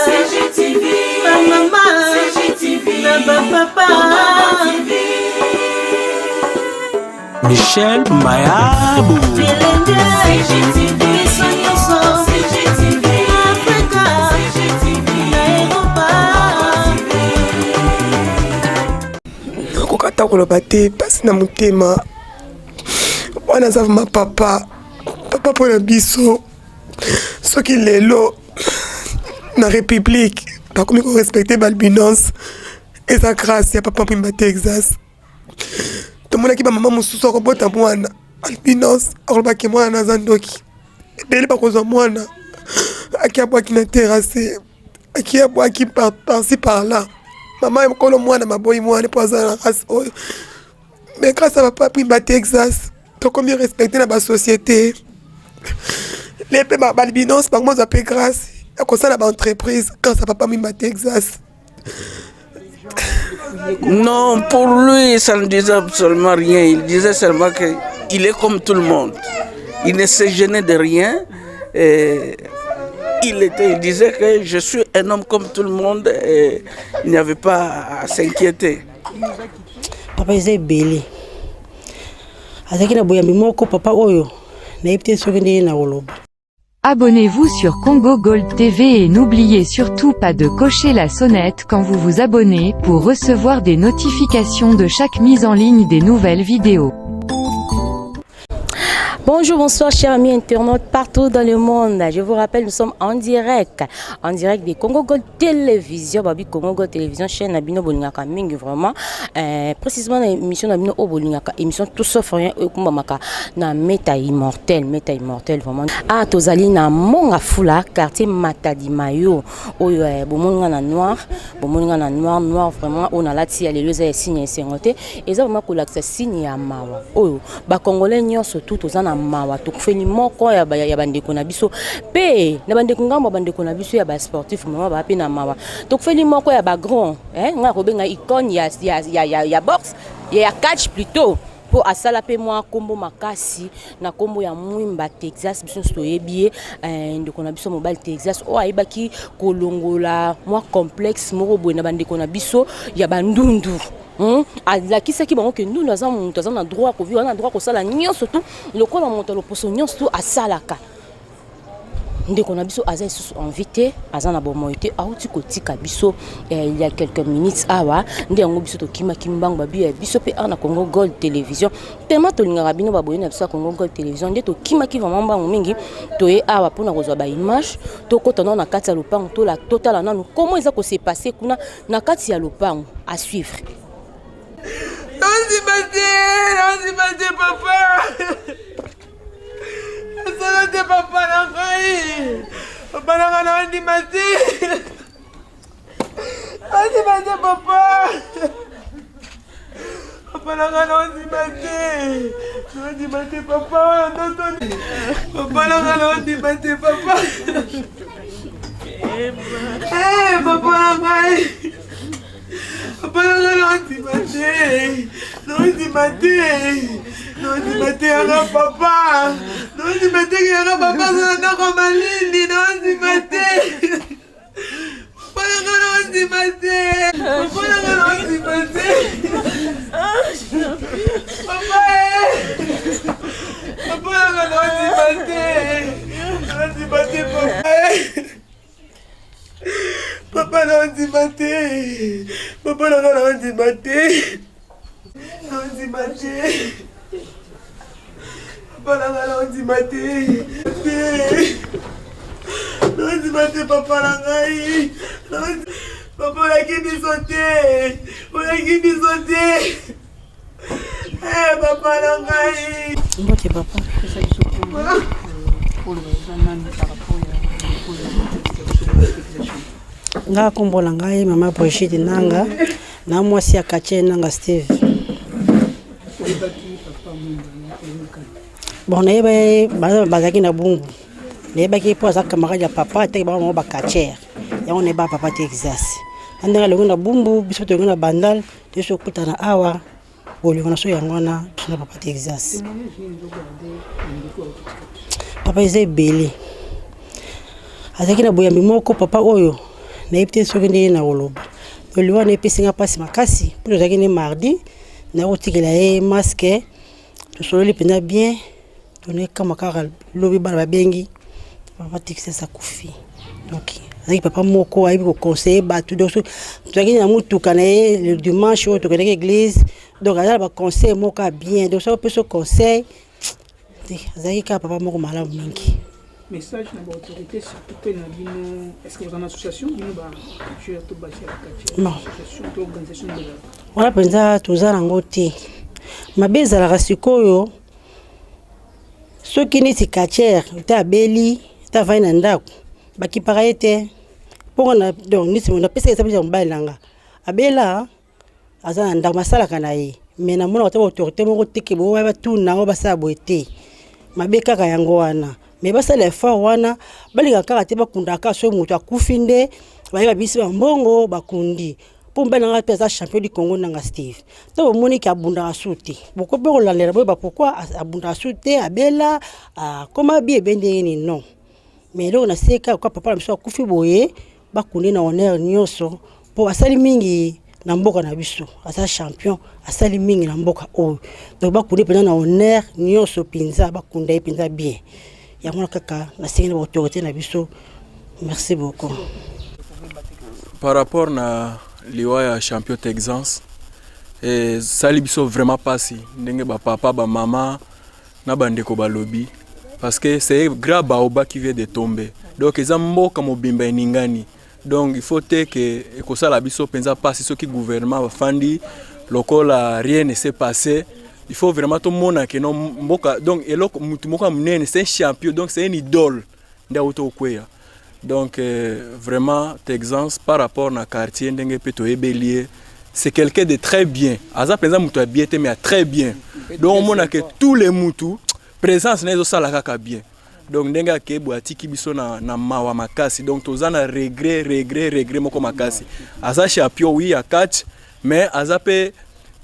CGTV, maman, CGTV, papa, Michel Mayabou, CGTV, Africa, Kokata koloba te pasi na motema wana za ma papa pona biso soki lelo na république bakomi ko respecter balbinance eza grâce ya papa Mwimba Texas tomonaki bamama mosusu akobota mwana albinance akolobaki mwana naza ndoki ebele bakozwa mwana akiabwaki na terrasse akiabwaki par-ci par-là maman mokolo mwana maboyi mwana po aza na race oyo mais grâce à papa Mwimba Texas tokomi respecter na basociété lepe balbinance bango za pe grâce akosala ba entreprise grâce à papa Mwimba Texas. Non, pour lui, ça ne disait absolument rien. Il disait seulement qu'il est comme tout le monde. Il ne se gênait de rien. Il disait que je suis un homme comme tout le monde et il n'y avait pas à s'inquiéter. Papa est belé. Azaki na boyambi moko papa oyo na epte sokende na oloba. Abonnez-vous sur Congo Gold TV et n'oubliez surtout pas de cocher la sonnette quand vous vous abonnez pour recevoir des notifications de chaque mise en ligne des nouvelles vidéos. Bonjour, bonsoir chers amis internautes partout dans le monde. Je vous rappelle, nous sommes en direct des Congo Gold Télévision, Babi Congo Gold Télévision, chaîne Nabino Bolingaka Mingi vraiment. Précisément l'émission Nabino Bolingaka, émission tout sauf rien, Okumbamaka, na Meta Immortel vraiment. Ah, Tozali na Monga Fula, quartier Matadi Mayo, Oyo, Bomonga na noir vraiment, on a là, si elle est le signe et singoté, et ça vraiment que l'accès signe à Mawa. Oyo, ba Congolais nyon surtout aux mawa tokufeli moko ya bandeko na biso pe na bandeko ngamba bandeko na biso ya ba sportif mama ba pe na mawa tokufeli moko ya ba grand nga kobenga icône ya boxe ya catch plutôt pour asala pe moi kombo makasi na kombo ya Mwimba Texas biso toyebi ndeko na biso mobile Texas o ayebaki kolongola moi complexe moko boye na bandeko na biso ya bandundu alakisaki bango ke nous avons un droit ko vivre, on a droit ko sala nyonso tout lokola monta lo poso nyonso tout asalaka ndeko na biso aza isusu invité aza na bomoité auti kotika biso il y a quelques minutes awa ndi yango biso tokima kimbango babi biso pe na Congo Gold Télévision tellement tolinga bino baboye na biso Congo Gold Télévision ndi tokima ki vraiment bango mingi toye awa pona kozwa ba image tokota na kati ya lopango to la totala nanu comment ils a ko se passer kuna na kati ya lopango à suivre. Non, c'est papa. C'est papa la faille. Papa la gana on dit maté. Papa. Papa la gana on dit maté. On dit maté papa. Papa la gana on dit maté papa. Papa la faille. Papa non di maté ara papa non di maté ara papa na ko malindi non di maté papa non di maté papa non di maté papa non di maté non di maté papa non di maté non di maté papa la ngai papa la qui bisoté papa la ngai Mbote papa nga kombola ngai mama Brigitte nanga na mwasi ya kache nanga Steve bon na yeba bazaki na bungu na yeba ki po za camarade ya papa te ba mo ba kache ya on ba papa Texas andanga longo na bumbu biso to na bandal biso kutana awa boli na so yango na papa Texas papa est belé. azaki na boyambi moko papa oyo nayebi te soki ndenge na koloba to liwa na epesinga mpasi makasi mpo tozalaki ne mardi nakotikela ye masque tosololi mpenza bien tonekama kaka lobi bana babengi papa tikisasa kufi donc azalaki papa moko ayebi koconseille bato donc tozalaki na mutuka na ye le dimanche oyo tokendaki église donc azala baconseil moko bien donc soki opesa conseil azalaki kaka papa moko malamu mingi. Message na l'autorité, surtout que est-ce que vous avez une association ou une association de voilà, penza toza nango te. Mabe ezalaka sikoyo soki neti kachere ete abeli ete avai na ndako bakipaka ye te mpongo na donc neti napesaka esapesi ya mobali nanga abela aza na ndako basalaka na ye me namona kota baautorité moko teke boya batuna yango basala boye te mabe kaka yango wana me basala effort wana balinga kaka te bakundaka so moto akufi nde bayeba bisi bambongo bakundi mpo mobali nanga mpe aza champion du Congo nanga Steve to bomoniki abundaka su te bokope kolandela boyeba pourkui abundaka su te abela akoma bi ebendenge ni non mais eloko naseka kwa papa na biso akufi boye bakundi na honneur nyonso mpo asali mingi na mboka na biso asa champion asali mingi na mboka oyo donc bakundi mpenza na honneur nyonso mpenza bakunda ye mpenza bien yango kaka nasengi na baautorité na biso. Merci beaucoup. Par rapport na liwa ya champion Texas sali biso vraiment pasi ndenge bapapa bamama na bandeko balobi parce que c'est grave baoba qui vient de tomber donc eza mboka mobimba eningani donc il faut que ekosala biso penza pasi soki gouvernement bafandi lokola rien ne s'est passé il faut vraiment tout mona que non mboka donc eloko mutu moko munene c'est un champion donc c'est une idole nda auto kweya. Donc vraiment Texas par rapport na quartier ndenge peto ebelier c'est quelqu'un de très bien. Aza présent mutu bien mais très bien. Donc on a que tous les mutu présence na zo sala kaka bien. Donc ndenge ke boati kibiso na mawa makasi donc tozana regret moko makasi. Aza champion oui à catch mais aza pe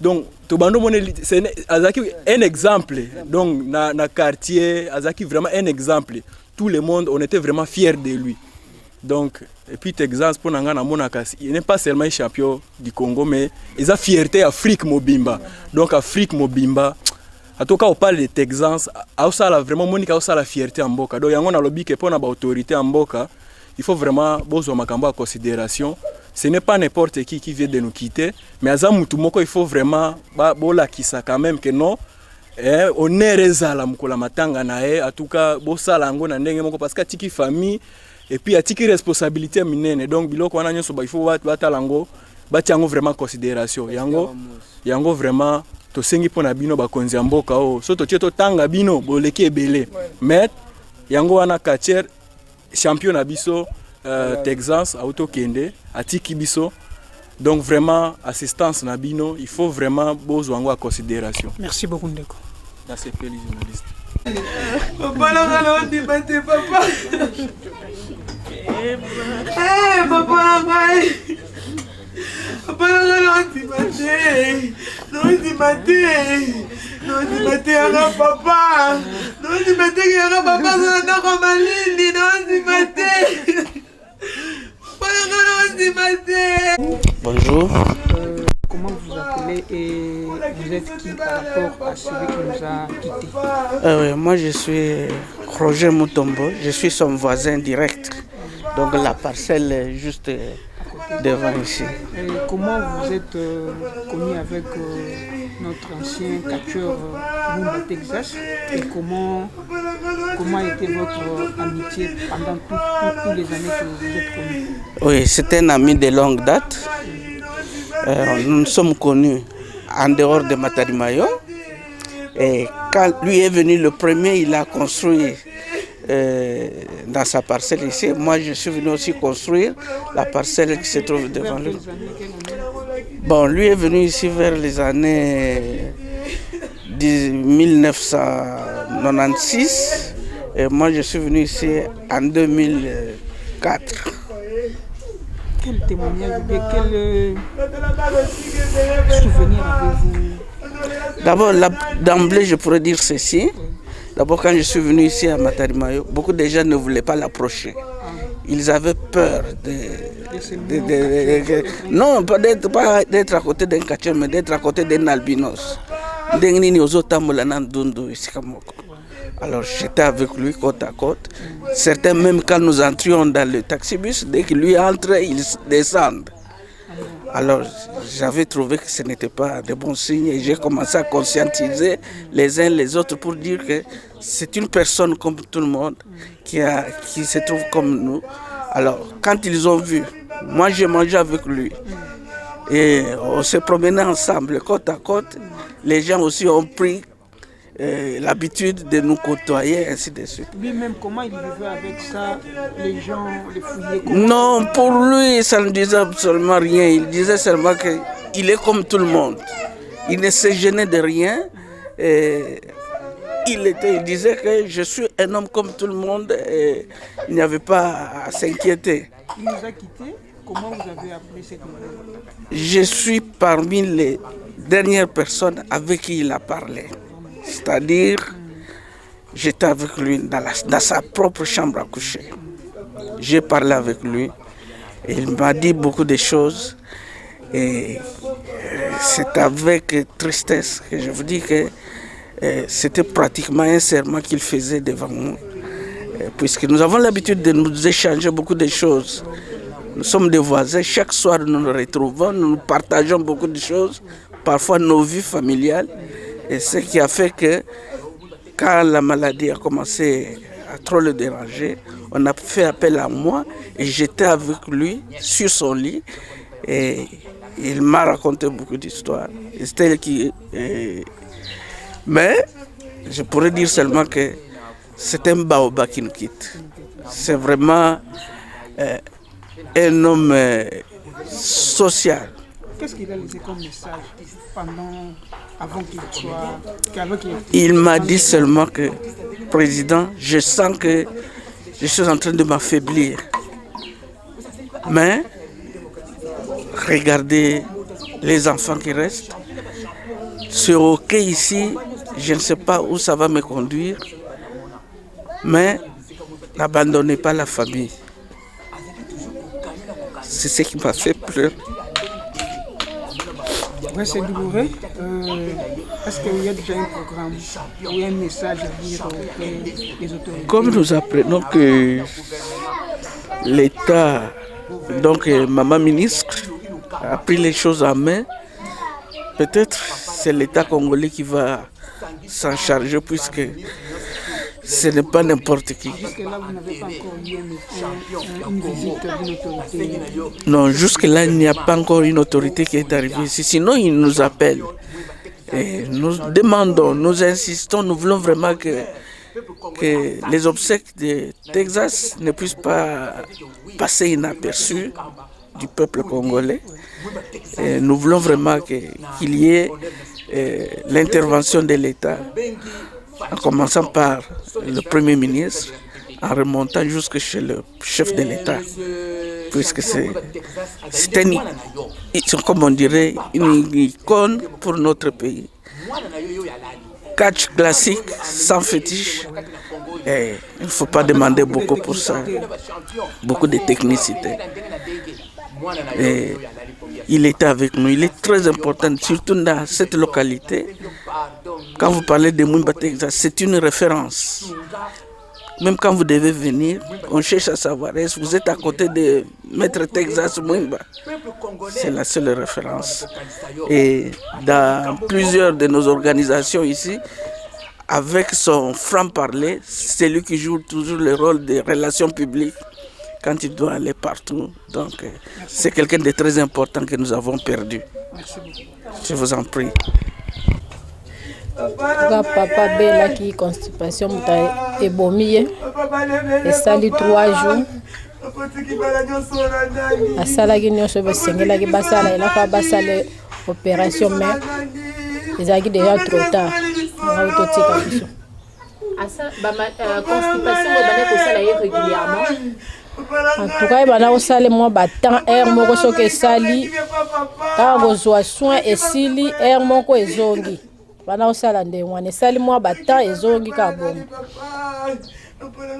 donc tobando mone c'est azaki un exemple donc na quartier azaki vraiment un exemple. Tout le monde on était vraiment fiers de lui. Donc, et puis Texas pour Nangana Monakas, il n'est pas seulement un champion du Congo, mais il a fierté Afrique Mobimba. Donc Afrique Mobimba, en tout cas on parle de Texas, a vraiment Monica a la fierté en Boka. Donc il y a un lobby qui pour l'autorité en Boka, il faut vraiment bozo makamba en considération. Ce n'est pas n'importe qui vient de nous quitter, mais Azamutumoko il faut vraiment bola kisa quand même que non. On est rezala mukola matanga nae, en tout cas bosala ngo na ndenge moko parce que tiki famille et puis atiki responsabilité minene donc biloko wana nyoso ba il faut batalango batiango vraiment considération yango vraiment to sengi pona bino ba konzi ya mboka o so to tieto tanga bino boleki ebele mais yango wana kacher champion na biso Texas auto kende atiki biso donc vraiment assistance na bino il faut vraiment bozwango à considération. Merci beaucoup Ndeko. Merci les journalistes. Papa la on dit papa. Papa Bonjour. Comment vous appelez et vous êtes qui par rapport à celui qui nous a quittés? Moi je suis Roger Mutombo, je suis son voisin direct. Donc la parcelle est juste devant ici. Et comment vous êtes connu avec notre ancien catcheur Bumba Texas et comment était votre amitié pendant toutes les années que vous êtes connus? Oui, c'est un ami de longue date. Nous sommes connus en dehors de Matarimayo. Et quand lui est venu le premier, il a construit dans sa parcelle ici. Moi, je suis venu aussi construire la parcelle qui se trouve devant lui. Bon, lui est venu ici vers les années 1996 et moi, je suis venu ici en 2004. Quel témoignage ou bien quel souvenir avez-vous? D'abord, d'emblée, je pourrais dire ceci. D'abord, quand je suis venu ici à Matarimayo, beaucoup de gens ne voulaient pas l'approcher. ils avaient peur non, pas d'être à côté d'un catcheur, mais d'être à côté d'un albinos. Alors j'étais avec lui côte à côte. Certains, même quand nous entrions dans le taxibus, dès que lui entre, ils descendent. Alors j'avais trouvé que ce n'était pas de bons signes et j'ai commencé à conscientiser les uns les autres pour dire que c'est une personne comme tout le monde qui se trouve comme nous. Alors quand ils ont vu, moi j'ai mangé avec lui et on s'est promené ensemble côte à côte, les gens aussi ont pris l'habitude de nous côtoyer, ainsi de suite. Lui-même, comment il vivait avec ça? Les gens les fouillaient? Non, pour lui, ça ne disait absolument rien. Il disait seulement qu'il est comme tout le monde. Il ne se gênait de rien. Il disait que je suis un homme comme tout le monde et il n'y avait pas à s'inquiéter. Il nous a quittés. Comment vous avez appris cette nouvelle? Je suis parmi les dernières personnes avec qui il a parlé. C'est-à-dire, j'étais avec lui dans sa propre chambre à coucher. J'ai parlé avec lui et il m'a dit beaucoup de choses. Et c'est avec tristesse que je vous dis que c'était pratiquement un serment qu'il faisait devant nous. Puisque nous avons l'habitude de nous échanger beaucoup de choses. Nous sommes des voisins, chaque soir nous nous retrouvons, nous partageons beaucoup de choses, parfois nos vies familiales. Et ce qui a fait que quand la maladie a commencé à trop le déranger, on a fait appel à moi et j'étais avec lui sur son lit et il m'a raconté beaucoup d'histoires. Mais je pourrais dire seulement que c'est un baobab qui nous quitte. C'est vraiment un homme social. Qu'est-ce qu'il a laissé comme message avant qu'il soit... Il m'a dit seulement que, Président, je sens que je suis en train de m'affaiblir. Mais, regardez les enfants qui restent. Ce hockey ici, je ne sais pas où ça va me conduire. Mais, n'abandonnez pas la famille. C'est ce qui m'a fait pleurer. Ouais, c'est douloureux. Est-ce qu'il y a déjà un programme ou un message à dire aux autorités? Comme nous apprenons que l'État, donc Maman ministre, a pris les choses en main, peut-être c'est l'État congolais qui va s'en charger puisque ce n'est pas n'importe qui. Parce que là, vous n'avez pas encore eu une visite d'une autorité? Non, jusque-là, il n'y a pas encore une autorité qui est arrivée ici. Sinon, ils nous appellent. Et nous demandons, nous insistons, nous voulons vraiment que les obsèques de Texas ne puissent pas passer inaperçus du peuple congolais. Et nous voulons vraiment qu'il y ait l'intervention de l'État, en commençant par le Premier ministre, en remontant jusque chez le chef de l'État, puisque c'est comme on dirait, une icône pour notre pays. Catch classique, sans fétiche, et il ne faut pas demander beaucoup pour ça, beaucoup de technicité. Et il était avec nous, il est très important, surtout dans cette localité. Quand vous parlez de Mwimba Texas, c'est une référence. Même quand vous devez venir, on cherche à savoir, est-ce que vous êtes à côté de Maître Texas Mwimba? C'est la seule référence. Et dans plusieurs de nos organisations ici, avec son franc-parler, c'est lui qui joue toujours le rôle des relations publiques quand il doit aller partout. Donc, c'est quelqu'un de très important que nous avons perdu. Je vous en prie. Papa belaki constipation muta ebomi esali 3 jours asalaki nyonso basengelaki basala elaka basala opération mais ezalaki déjà trop tard totika biso constipation ebana kosala ye régulièrement en tout cas ebana kosala mwa batemps heure moko soki esali kaka kozwa soin esili heure moko ezongi bana osala ndenge wana esali mwa batemps ezongi kaka bomo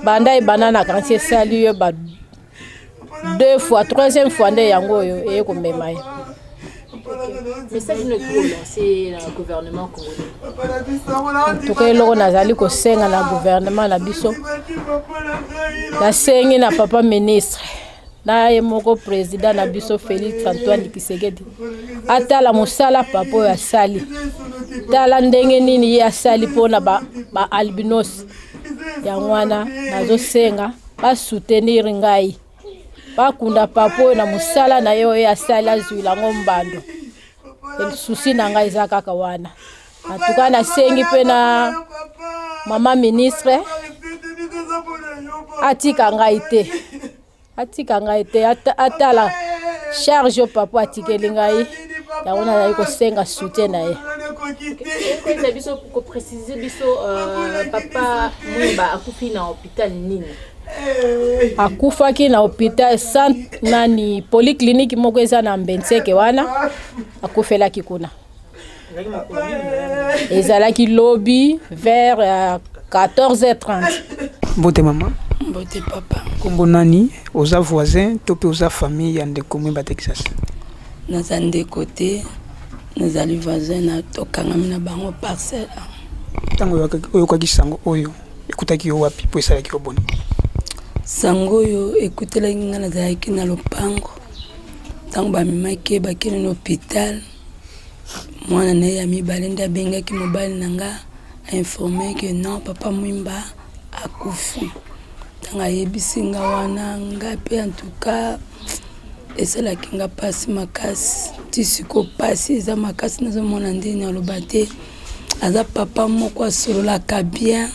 banda ebana na kanti esali yo 2 fois 3e fois nde yango oyo eye komema ye. Message nous pour lancer le gouvernement congolais. En tout cas eloko nazali kosenga na gouvernement na biso nasengi na papa ministre na ye moko président na biso Félix Antoine Tshisekedi atala mosala papa oyo asali tala ndenge nini ye asali mpona ba albinos yango wana nazosenga basoutenir ngai bakunda papa oyo na mosala na ye oyo asali azwila ngo mbando susi na ngai eza kaka wana. En tout cas nasengi mpe na mama ministre atika ngai te atala charge papa atikeli ngai yango nazali kosenga soutien na ye. Pour préciser papa Mwimba akufi na hôpital nini? Akufaki na hôpital centre nani polyclinique moko eza na Mbenseke wana akufelaki kuna. Ezalaki lobby vers 14h30. Mbote maman. Mbote papa. Kombo nani oza voisin to pe oza famille ya ndeko Mwimba Texas? Naza ndeko te nazali voisin na tokangami na bango parcelle. Tango oyokaki sango oyo ekutaki yo wapi po esalaki yo boni? Sango oyo ekutelaki nga nazalaki na lopango ntango bamemaki bakende na hôpital mwana na ye ya mibale nde abengaki mobali na nga ainforme ke non papa Mwimba akufi. Ntango ayebisi nga wana nga mpe en tout cas esalaki nga pasi makasi ti siko pasi eza makasi nazomona ndeni aloba te aza papa moko asololaka bien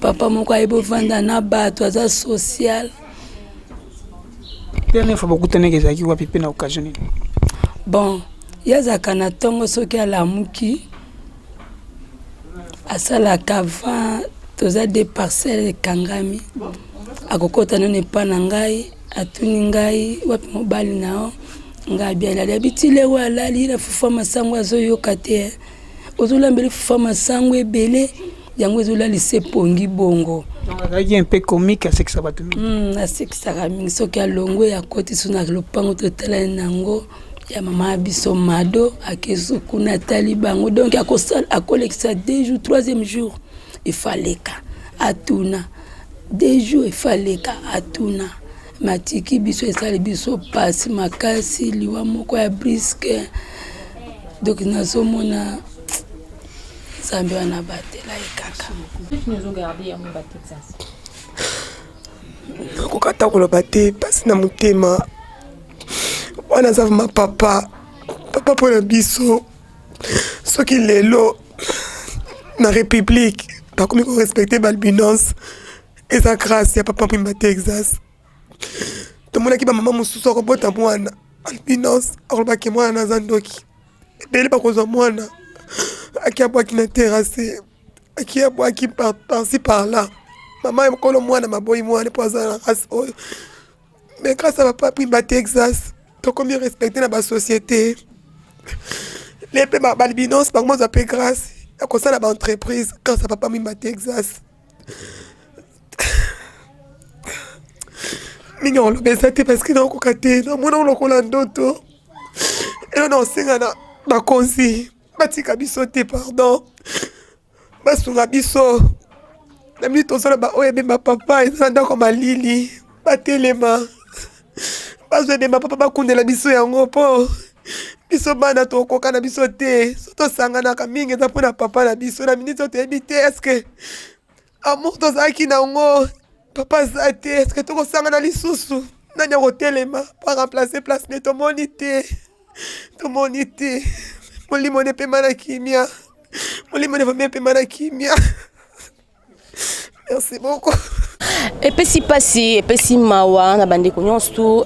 papa moko ayebi ovanda na bato aza social. Dernière fois bokutanaki ezalaki wapi mpe na occasion nini? Bon ye azalaka na ntongo soki alamuki asalaka va toza de parcelle ekangami akokota nano epa na ngai atuni ngai wapi mobali nao ngai bialali abitile oyo alali na fufa masango azoyoka te ozolambeli fufa masango ebele yango ezolalisa epongi bongo. Azalaki un peu comique asekisa bato mingi. Asekisaka mingi soki alongo akoti so na lopango totalani nango ya mama biso mado akeso kuna tali bango donc akolekisa 2 jours 3e jour ifaleka atuna 2 jours ifaleka atuna matiki biso esali biso pasi makasi liwa moko ya briske donc nazomona Zambi wana batela ekaka. Nakokata koloba te pasi na motema wana aza ma papa mpona biso soki lelo na république bakomi korespecte balbinos eza grâce ya papa Mwimba Texas. Tomonaki bamama mosusu akobota mwana albinos akolobaki mwana naza ndoki ebele bakozwa mwana aki abwaki na terrasse aki abwaki par-ci par-là mama ekolo mwana maboyi mwana po aza na race oyo mais grâce à papa Mwimba Texas tokomi respecté na basociété lepe balbinos bango moza mpe grâce akosala baentreprise grâce à papa Mwimba Texas. mingi olobesa te parce que naokoka te namona olokola ndoto elo na osenga na bakonzi batika biso te pardon basunga biso na mini tozala baoyo ebemba papa eza na ndako malili batelema bazwa ebemba papa bakundela biso yango mpo biso bana tokoka na biso te so tosanganaka mingi eza mpona papa na biso na miniti oyo toyebi te eske amour tozalaki na yango papa aza te eske tokosangana lisusu nani akotelema pa remplace place ne tomoni te molimo ne pema na kimia molimo ne vamia pema na kimia. Merci beaucoup. Epesi pasi epesi mawa na bandeko nyonso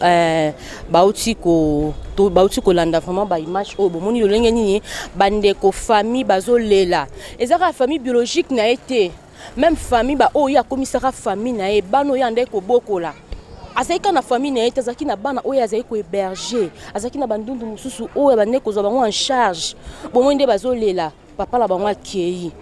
bauti kolanda vraiment ba image oyo bomoni lolenge nini bandeko famille bazolela ezaka famille biologique na été même famille ba oyo akomisaka famille na ye bano ya ndeko bokola azaki na famille na ye azaki na bana oyo azaki ko héberger azaki na bandundu mususu oyo bandeko zo bango en charge bomoni nde bazolela papa la bango akei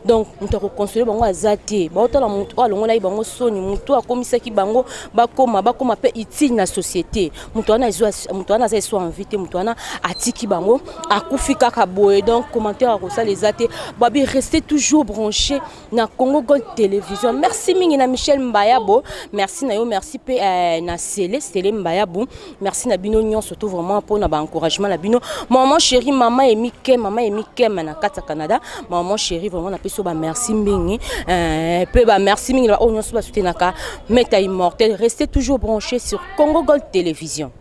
donc mutu akoconsolé bango aza te baotala mutu oyo alongolaki bango soni mutu akomisaki bango bakoma mpe utile na société mutu wana aza eso envie te mutu wana atiki bango akufi kaka boye donc commentaire akosala eza te babi restez toujours branché na Congo Gold Télévision. Merci mingi na Michel Mbayabo, merci na yo, merci pe na Célé Mbayabo, merci na bino nyon surtout vraiment pour na ba encouragement la bino. Maman chérie, maman Emike na kata Canada, maman chérie vraiment na peso ba merci mingi, pe ba merci mingi ba onyon so ba soutenaka meta immortel. Restez toujours branchés sur Congo Gold Télévision.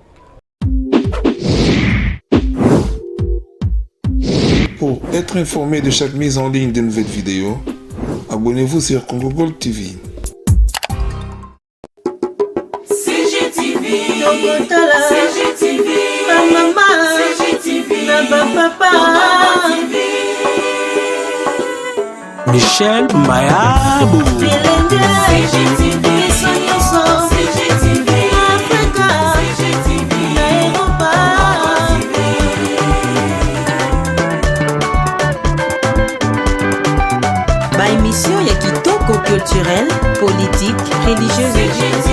Pour être informé de chaque mise en ligne de nouvelles vidéos, abonnez-vous sur Congo Gold TV. Michel Mbayabo. Émission ya kitoko culturelle, politique, religieuse.